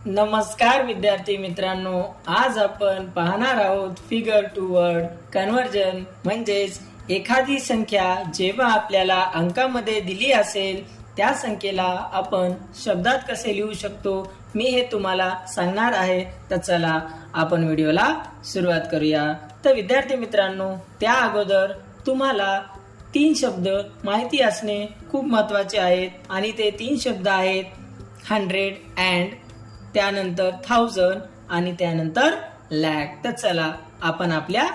नमस्कार विद्यार्थी मित्रांनो, आज आपण पाहणार आहोत फिगर टू वर्ड कन्वर्जन म्हणजेच एखादी संख्या जेव्हा आपल्याला अंकामध्ये दिली असेल त्या संख्येला आपण शब्दात कसे लिहू शकतो मी हे तुम्हाला सांगणार आहे। तर चला आपण व्हिडिओला सुरुवात करूया। तर विद्यार्थी मित्रांनो, त्या अगोदर तुम्हाला 3 शब्द माहिती असणे खूप महत्त्वाचे आहेत आणि ते 3 शब्द आहेत 100 अँड, त्यानंतर 1000 आणि त्यानंतर लॅक। तर चला आपण आपल्या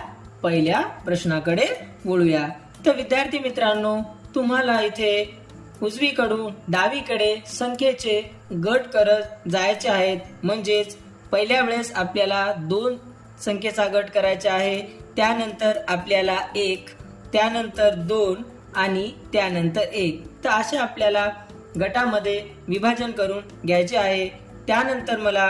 पहिल्या प्रश्नाकडे वळूया। तर विद्यार्थी मित्रांनो, तुम्हाला इथे उजवीकडून डावीकडे संख्येचे गट करत जायचे आहेत। म्हणजेच पहिल्या वेळेस आपल्याला 2 संख्येचा गट करायचा आहे, त्यानंतर आपल्याला 1, त्यानंतर 2 आणि त्यानंतर 1। तर असे आपल्याला गटामध्ये विभाजन करून घ्यायचे आहे। त्यानंतर मला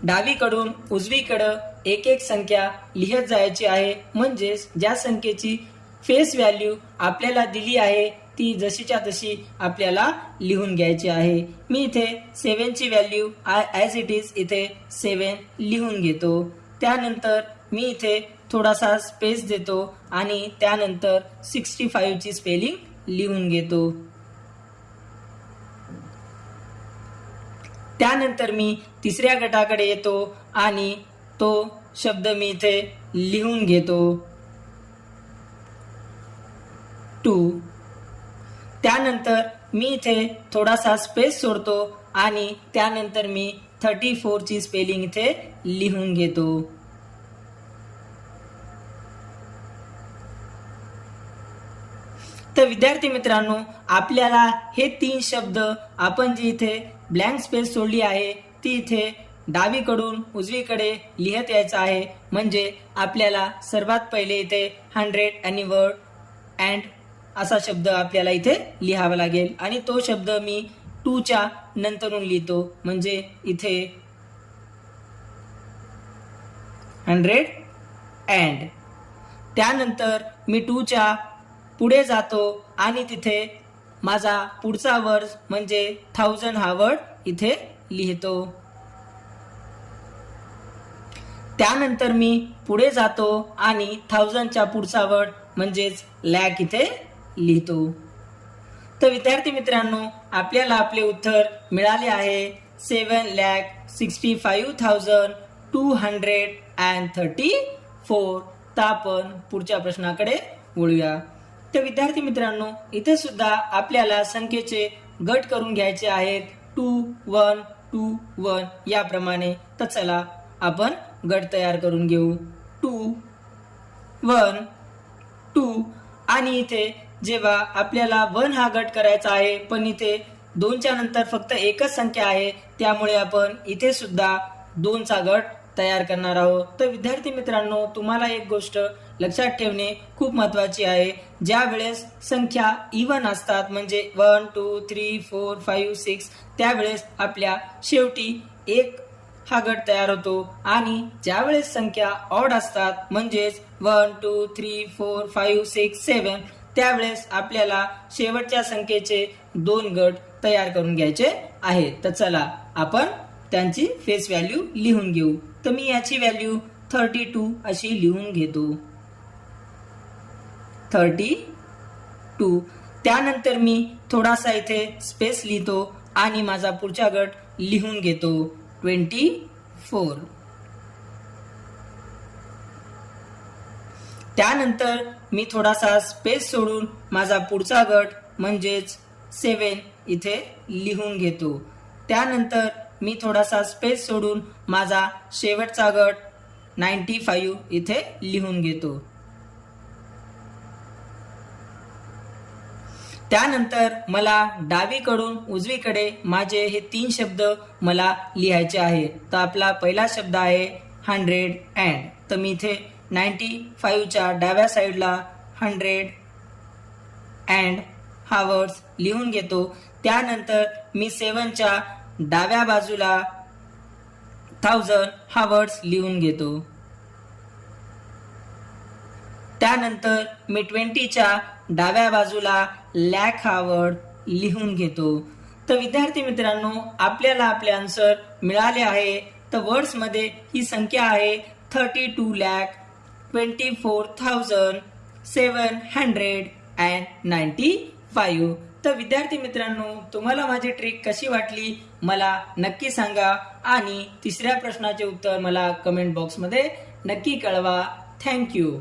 डावीकडून उजवीकडे एक एक संख्या लिहत जायची आहे। म्हणजेच ज्या संख्येची फेस व्हॅल्यू आपल्याला दिली आहे ती जशीच्या तशी आपल्याला लिहून घ्यायची आहे। मी इथे 7 ची व्हॅल्यू ॲज इट इज इथे 7 लिहून घेतो। त्यानंतर मी इथे थोडासा स्पेस देतो आणि त्यानंतर 65 ची स्पेलिंग लिहून घेतो। त्यानंतर मी तिसऱ्या गटाकडे येतो आणि तो शब्द मी इथे लिहून घेतो 2। त्यानंतर मी इथे थोडासा स्पेस सोडतो आणि त्यानंतर मी 34 ची स्पेलिंग इथे लिहून घेतो। तर विद्यार्थी मित्रांनो, आपल्याला हे 3 शब्द आपण जी इथे ब्लँक स्पेस सोडली आहे ती इथे डावीकडून उजवीकडे लिहत यायचं आहे। म्हणजे आपल्याला सर्वात पहिले इथे 100 आणि वर्ड अँड असा शब्द आपल्याला इथे लिहावा लागेल आणि तो शब्द मी 2 च्या नंतरून लिहितो। म्हणजे इथे 100 अँड, त्यानंतर मी 2 च्या पुढे जातो आणि तिथे माझा पुढचा वर्ड म्हणजे 1000 हा वर्ड इथे लिहितो। त्यानंतर मी पुढे जातो आणि 1000 च्या पुढचा वर्ड म्हणजेच लॅक इथे लिहितो। तर विद्यार्थी मित्रांनो, आपल्याला आपले उत्तर मिळाले आहे 7,65,234। तर आपण पुढच्या प्रश्नाकडे वळूया। तर विद्यार्थी मित्रांनो, इथे सुद्धा आपल्याला संख्येचे गट करून घ्यायचे आहेत 2 1 2 1 याप्रमाणे। तर चला आपण गट तयार करून घेऊ 2 1 2 आणि इथे जेव्हा आपल्याला 1 हा गट करायचा आहे पण इथे 2 च्या नंतर फक्त एकच संख्या आहे, त्यामुळे आपण इथे सुद्धा 2 चा गट तयार करणार आहोत। तर विद्यार्थी मित्रांनो, तुम्हाला एक गोष्ट लक्षात ठेवणे खूप महत्त्वाची आहे। ज्या वेळेस संख्या इवन असतात म्हणजे 1 2 3 4 5 6 त्यावेळेस आपल्या शेवटी 1 हा गट तयार होतो आणि ज्या वेळेस संख्या ऑड असतात म्हणजेच 1 2 3 4 5 6 7 त्यावेळेस आपल्याला शेवटच्या संख्येचे 2 गट तयार करून घ्यायचे आहेत। तर चला आपण त्यांची फेस व्हॅल्यू लिहून घेऊ। तर मी याची व्हॅल्यू 32 अशी लिहून घेतो 32। त्यानंतर मी थोडासा इथे स्पेस लिहितो आणि माझा पुढचा गट लिहून घेतो 24। त्यानंतर मी थोडासा स्पेस सोडून माझा पुढचा गट म्हणजेच 7 इथे लिहून घेतो। त्यानंतर मी थोडासा स्पेस सोडून माझा शेवटचा गट 95 इथे लिहून घेतो। त्यानंतर मला डावीकडून उजवीकडे माझे हे 3 शब्द मला लिहायचे आहेत। तर आपला पहिला शब्द आहे 100 अँड, तर मी इथे 95 च्या डाव्या साईडला 100 अँड हा वर्ड लिहून घेतो। त्यानंतर मी 7 च्या डाव्या बाजूला 1000 हा वर्ड लिहून घेतो। त्यानंतर मी 20 च्या डाव्या बाजूला लॅक हा वर्ड लिहून घेतो। तर विद्यार्थी मित्रांनो, आपल्याला आपले आन्सर मिळाले आहे. तर वर्ड्स मध्ये ही संख्या आहे 32,24,795. तर विद्यार्थी मित्रांनो, तुम्हाला माझी ट्रिक कशी वाटली मला नक्की सांगा आणि तिसऱ्या प्रश्नाचे उत्तर मला कमेंट बॉक्समध्ये नक्की कळवा. थँक्यू.